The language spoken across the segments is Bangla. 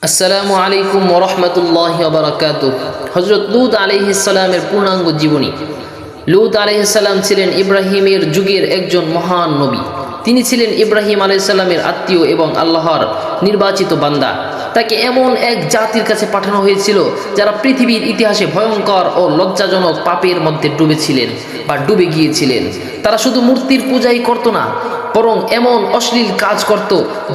আসসালামু আলাইকুম ওয়া রাহমাতুল্লাহি ওয়া বারাকাতুহু। হযরত লূত আলাইহিস সালামের পূর্ণাঙ্গ জীবনী। লূত আলাইহিস সালাম ছিলেন ইব্রাহিমের যুগের একজন মহান নবী। তিনি ছিলেন ইব্রাহিম আলাইহিস সালামের আত্মীয় এবং আল্লাহর নির্বাচিত বান্দা। তাকে এমন এক জাতির কাছে পাঠানো হয়েছিল যারা পৃথিবীর ইতিহাসে ভয়ঙ্কর ও লজ্জাজনক পাপের মধ্যে ডুবেছিলেন বা ডুবে গিয়েছিলেন। তারা শুধু মূর্তির পূজাই করত না, বরং এমন অশ্লীল কাজ করত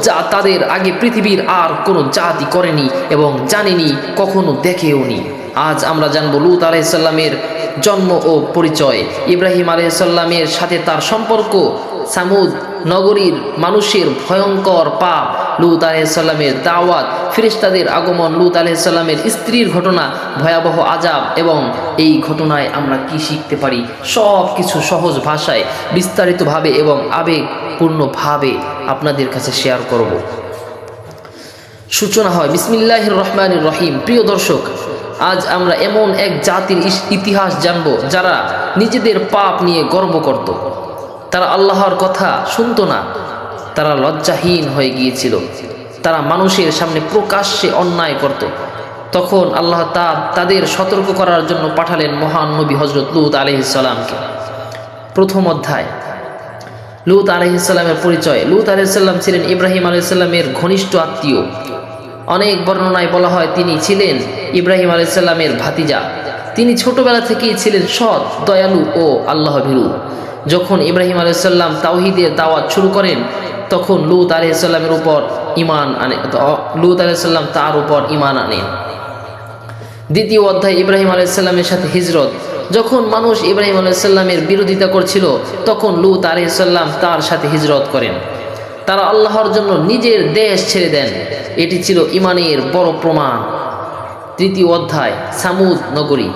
যা তাদের আগে পৃথিবীর আর কোনো জাতি করেনি এবং জানেনি, কখনো দেখেওনি। আজ আমরা জানব লূত আলাইহিস সালামের জন্ম ও পরিচয়, ইব্রাহিম আলাইহিস সালামের সাথে তার সম্পর্ক, সামুদ নগরীর মানুষের ভয়ঙ্কর পাপ, লূত আলাইহিস সালামের দাওয়াত, ফেরেশতাদের আগমন, লূত আলাইহিস সালামের স্ত্রীর ঘটনা, ভয়াবহ আযাব এবং এই ঘটনায় আমরা কি শিখতে পারি, সব কিছু সহজ ভাষায় বিস্তারিতভাবে এবং আবেগপূর্ণভাবে আপনাদের কাছে শেয়ার করব। সূচনা হয় বিসমিল্লাহির রহমানির রহিম। প্রিয় দর্শক, আজ আমরা এমন এক জাতির ইতিহাস জানব যারা নিজেদের পাপ নিয়ে গর্ব করত। তারা আল্লাহর কথা শুনত না, তারা লজ্জাহীন হয়ে গিয়েছিল, তারা মানুষের সামনে প্রকাশ্যে অন্যায় করত। তখন আল্লাহ তাদের সতর্ক করার জন্য পাঠালেন মহান নবী হযরত লূত আলাইহিস সালামকে। প্রথম অধ্যায়, লূত আলাইহিস সালামের পরিচয়। লূত আলাইহিস সালাম ছিলেন ইব্রাহিম আলাইহিস সালামের ঘনিষ্ঠ আত্মীয়। অনেক বর্ণনায় বলা হয় তিনি ছিলেন ইব্রাহিম আলাইহিস সালামের ভাতিজা। তিনি ছোটবেলা থেকেই ছিলেন সৎ, দয়ালু ও আল্লাহভীরু। যখন ইব্রাহিম আলাইহিস সালাম তাওহীদের দাওয়াত শুরু করেন, তখন লূত আলাইহিস সালামের উপর লূত আলাইহিস সালাম তার উপর ঈমান আনেন। দ্বিতীয় অধ্যায়, ইব্রাহিম আলাইহিস সালামের সাথে হিজরত। যখন মানুষ ইব্রাহিম আলাইহিস সালামের বিরোধিতা করছিল, তখন লূত আলাইহিস সালাম তার সাথে হিজরত করেন। তারা আল্লাহর জন্য নিজের দেশ ছেড়ে দেন। এটি ছিল ঈমানের বড় প্রমাণ। তৃতীয় অধ্যায়, সামুদ নগরী।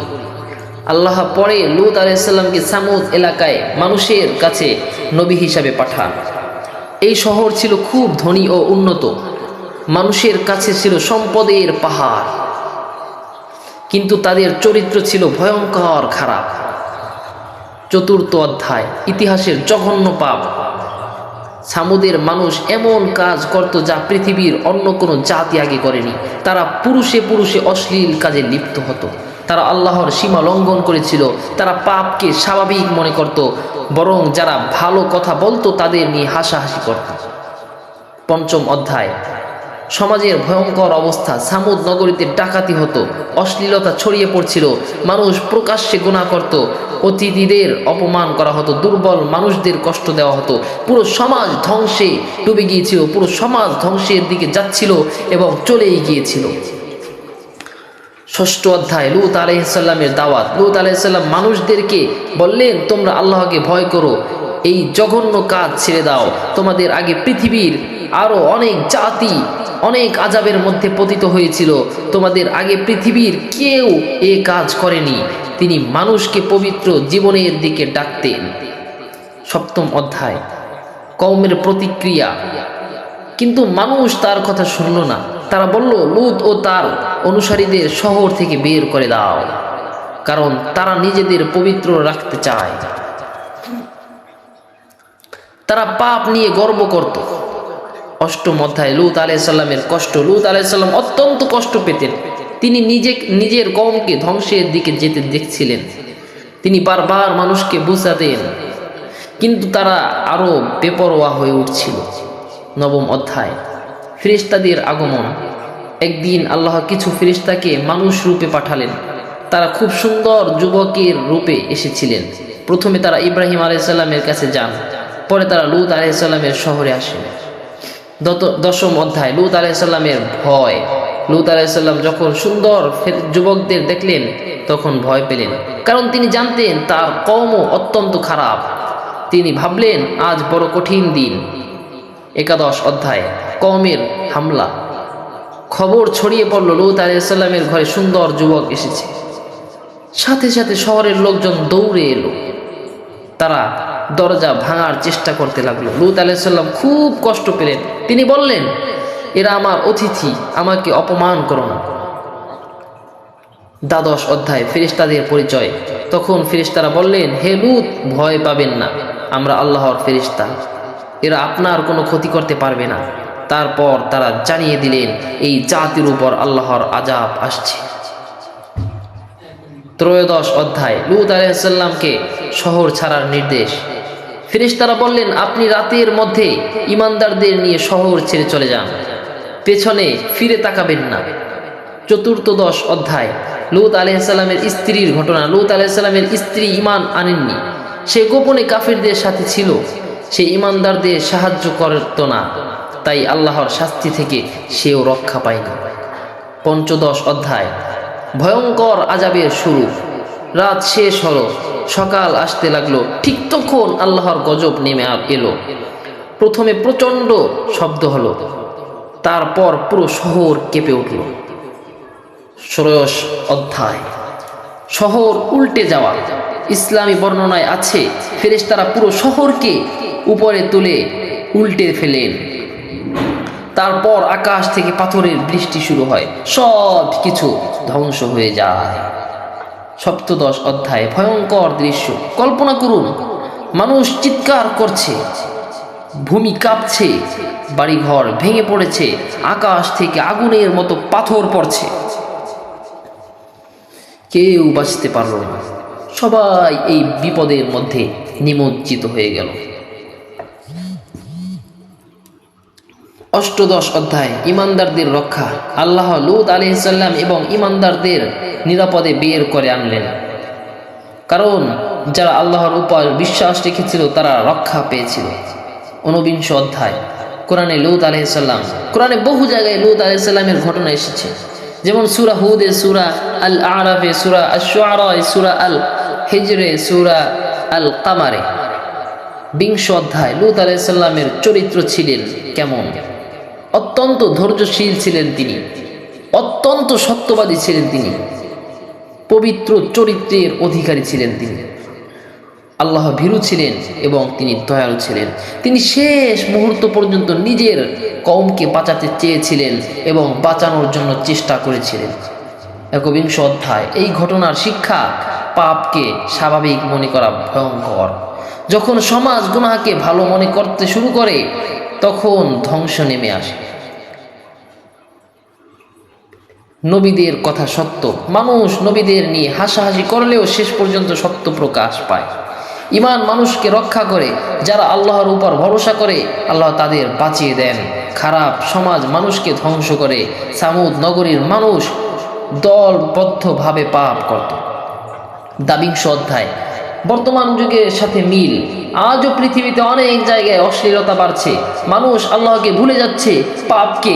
আল্লাহ পরে লূত আলাইহিস সালামকে সামুদ এলাকায় মানুষের কাছে নবী হিসাবে পাঠান। এই শহর ছিল খুব ধনী ও উন্নত, মানুষের কাছে ছিল সম্পদের পাহাড়, কিন্তু তাদের চরিত্র ছিল ভয়ঙ্কর খারাপ। চতুর্থ অধ্যায়, ইতিহাসের জঘন্য পাপ। সামুদের মানুষ এমন কাজ করত যা পৃথিবীর অন্য কোনো জাতি আগে করেনি। তারা পুরুষে পুরুষে অশ্লীল কাজে লিপ্ত হতো। তারা আল্লাহর সীমা লঙ্ঘন করেছিল। তারা পাপকে স্বাভাবিক মনে করত, বরং যারা ভালো কথা বলতো তাদের নিয়ে হাসাহাসি করত। পঞ্চম অধ্যায়, সমাজের ভয়ঙ্কর অবস্থা। সামুদ নগরীতে ডাকাতি হতো, অশ্লীলতা ছড়িয়ে পড়ছিল, মানুষ প্রকাশ্যে গুনাহ করত, অতিথিদের অপমান করা হতো, দুর্বল মানুষদের কষ্ট দেওয়া হতো। পুরো সমাজ ধ্বংসে ডুবে গিয়েছিল, পুরো সমাজ ধ্বংসের দিকে যাচ্ছিল এবং চলেই গিয়েছিল। ষষ্ঠ অধ্যায়, লূত আলাইহিস সালামের দাওয়াত। লূত আলাইহিস সালাম মানুষদেরকে বললেন, তোমরা আল্লাহকে ভয় করো, এই জঘন্য কাজ ছেড়ে দাও। তোমাদের আগে পৃথিবীর আরো অনেক জাতি অনেক আযাবের মধ্যে পতিত হয়েছিল, তোমাদের আগে পৃথিবীর কেউ এ কাজ করেনি। তিনি মানুষকে পবিত্র জীবনের দিকে ডাকতেন। সপ্তম অধ্যায়, কওমের প্রতিক্রিয়া। কিন্তু মানুষ তার কথা শুনল না। তারা বলল, লূত ও তার অনুসারীদের শহর থেকে বের করে দাও, কারণ তারা নিজেদের পবিত্র রাখতে চায়। তারা পাপ নিয়ে গর্ব করত। অষ্টম অধ্যায়, লূত আলাইহিস সালামের কষ্ট। লূত আলাইহিস সালাম অত্যন্ত কষ্ট পেতেন। তিনি নিজের কওমকে ধ্বংসের দিকে যেতে দেখছিলেন। তিনি বারবার মানুষকে বুঝাতেন, কিন্তু তারা আরো বেপরোয়া হয়ে উঠছিল। নবম অধ্যায়, ফেরেশতাদের আগমন। একদিন আল্লাহ কিছু ফেরেশতাকে মানুষ রূপে পাঠালেন। তারা খুব সুন্দর যুবকের রূপে এসেছিলেন। প্রথমে তারা ইব্রাহিম আলাইহিস সালামের কাছে যান, পরে তারা লূত আলাইহিস সালামের শহরে আসেন। দশম অধ্যায়, লূত আলাইহিস সালামের ভয়। লূত আলাইহিস সালাম যখন সুন্দর যুবকদের দেখলেন, তখন ভয় পেলেন, কারণ তিনি জানতেন তার কওমও অত্যন্ত খারাপ। তিনি ভাবলেন, আজ বড় কঠিন দিন। একাদশ অধ্যায়, কওমের হামলা। খবর ছড়িয়ে পড়ল লূত আলাইহিস সালামের ঘরে সুন্দর যুবক এসেছে। সাথে সাথে শহরের লোকজন দৌড়ে এলো। তারা দরজা ভাঙার চেষ্টা করতে লাগলো। লূত আলাইহিস সালাম খুব কষ্ট পেলেন। তিনি বললেন, এরা আমার অতিথি, আমাকে অপমান করো না। দ্বাদশ অধ্যায়, ফেরেশতাদের পরিচয়। তখন ফেরেশতারা বললেন, হে লূত, ভয় পাবেন না, আমরা আল্লাহর ফেরেশতা, এরা আপনার কোনো ক্ষতি করতে পারবে না। তারপর তারা জানিয়ে দিলেন এই জাতির উপর আল্লাহর আযাব আসছে। 13 অধ্যায় লূত আলাইহিস সালামকে শহর ছাড়ার নির্দেশ। ফেরেশতারা বললেন, আপনি রাতের মধ্যে ঈমানদারদের নিয়ে শহর ছেড়ে চলে যান, পেছনে ফিরে তাকাবেন না। 14 অধ্যায় লূত আলাইহিস সালামের স্ত্রীর ঘটনা। লূত আলাইহিস সালামের স্ত্রী ঈমান আনেননি, সে গোপনে কাফিরদের সাথে ছিল, সে ঈমানদারদের সাহায্য করত না, তাই আল্লাহর শাস্তি থেকে সেও রক্ষা পায়নি। 15 অধ্যায় ভয়ঙ্কর আযাবের শুরু। রাত শেষ হলো, সকাল আসতে লাগলো, ঠিক তখন আল্লাহর গজব নেমে এলো। প্রথমে প্রচণ্ড শব্দ হলো, তারপর পুরো শহর কেঁপে উঠল। 16 অধ্যায় শহর উল্টে যাওয়া। ইসলামী বর্ণনায় আছে ফেরেশতারা পুরো শহরকে উপরে তুলে উল্টে ফেলেন। তারপর আকাশ থেকে পাথরের বৃষ্টি শুরু হয়, সব কিছু ধ্বংস হয়ে যায়। 17 অধ্যায় ভয়ঙ্কর দৃশ্য। কল্পনা করুন, মানুষ চিৎকার করছে, ভূমি কাঁপছে, বাড়িঘর ভেঙে পড়েছে, আকাশ থেকে আগুনের মতো পাথর পড়ছে। কেউ বাঁচতে পারল না, সবাই এই বিপদের মধ্যে নিমজ্জিত হয়ে গেল। 18 অধ্যায় ঈমানদারদের রক্ষা। আল্লাহ লূত আলাইহিস সালাম এবং ঈমানদারদের নিরাপদে বের করে আনলেন, কারণ যারা আল্লাহর উপর বিশ্বাস রেখেছিল তারা রক্ষা পেয়েছিল। 19 অধ্যায় কোরআনে লূত আলাইহিস সালাম। কোরআনে বহু জায়গায় লূত আলাইহিস সালামের ঘটনা এসেছে, যেমন সূরা হুদে, সূরা আল আরাফে, সূরা আশ-শুআরা, সূরা আল হিজরে, সূরা আল কামারে। 20 অধ্যায় লূত আলাইহিস সালামের চরিত্র ছিলেন কেমন? অত্যন্ত ধৈর্যশীল ছিলেন তিনি, অত্যন্ত সত্যবাদী ছিলেন তিনি, পবিত্র চরিত্রের অধিকারী ছিলেন তিনি, আল্লাহ ভীরু ছিলেন এবং তিনি দয়ালু ছিলেন। তিনি শেষ মুহূর্ত পর্যন্ত নিজের কওমকে বাঁচাতে চেয়েছিলেন এবং বাঁচানোর জন্য চেষ্টা করেছিলেন। 21 অধ্যায় এই ঘটনার শিক্ষা, পাপকে স্বাভাবিক মনে করা ভয়ঙ্কর। যখন সমাজ গুনাহকে ভালো মনে করতে শুরু করে তখন ধ্বংস নেমে আসে। নবীদের কথা সত্য, মানুষ নবীদের নিয়ে হাসাহাসি করলেও শেষ পর্যন্ত সত্য প্রকাশ পায়। ঈমান মানুষকে রক্ষা করে, যারা আল্লাহর উপর ভরসা করে আল্লাহ তাদের বাঁচিয়ে দেন। খারাপ সমাজ মানুষকে ধ্বংস করে। সামুদ নগরীর মানুষ দলবদ্ধভাবে পাপ করত। 22 অধ্যায় বর্তমান যুগের সাথে মিল। আজও পৃথিবীতে অনেক জায়গায় অশ্লীলতা বাড়ছে, মানুষ আল্লাহকে ভুলে যাচ্ছে, পাপকে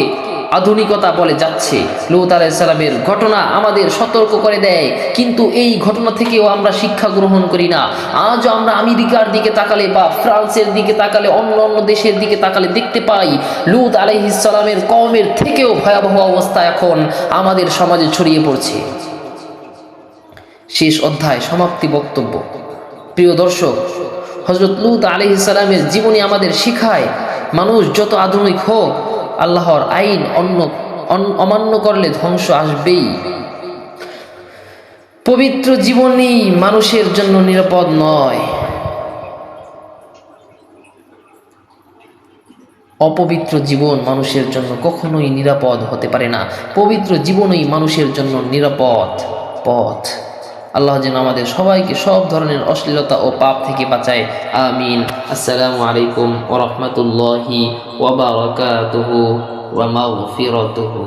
আধুনিকতা বলে যাচ্ছে। লূত আলাইহিস সালামের ঘটনা আমাদের সতর্ক করে দেয়, কিন্তু এই ঘটনা থেকেও আমরা শিক্ষা গ্রহণ করি না। আজও আমরা আমেরিকার দিকে তাকালে বা ফ্রান্সের দিকে তাকালে, অন্য অন্য দেশের দিকে তাকালে দেখতে পাই লূত আলাইহিস সালামের কওমের থেকেও ভয়াবহ অবস্থা এখন আমাদের সমাজে ছড়িয়ে পড়ছে। শেষ অধ্যায় সমাপ্তি বক্তব্য। প্রিয় দর্শক, হযরত লূত আলাইহিস সালামের জীবনী আমাদের শিখায়, মানুষ যত আধুনিক হোক, আল্লাহর আইন অমান্য করলে ধ্বংস আসবেই। পবিত্র জীবনই মানুষের জন্য নিরাপদ নয়, অপবিত্র জীবন মানুষের জন্য কখনোই নিরাপদ হতে পারে না। পবিত্র জীবনই মানুষের জন্য নিরাপদ পথ। আল্লাহ যেন আমাদের সবাইকে সব ধরনের অশ্লীলতা ও পাপ থেকে বাঁচায়। আমিন। আসসালামু আলাইকুম ওয়া রাহমাতুল্লাহি ওয়া বারাকাতুহু ওয়া মাগফিরাতুহু।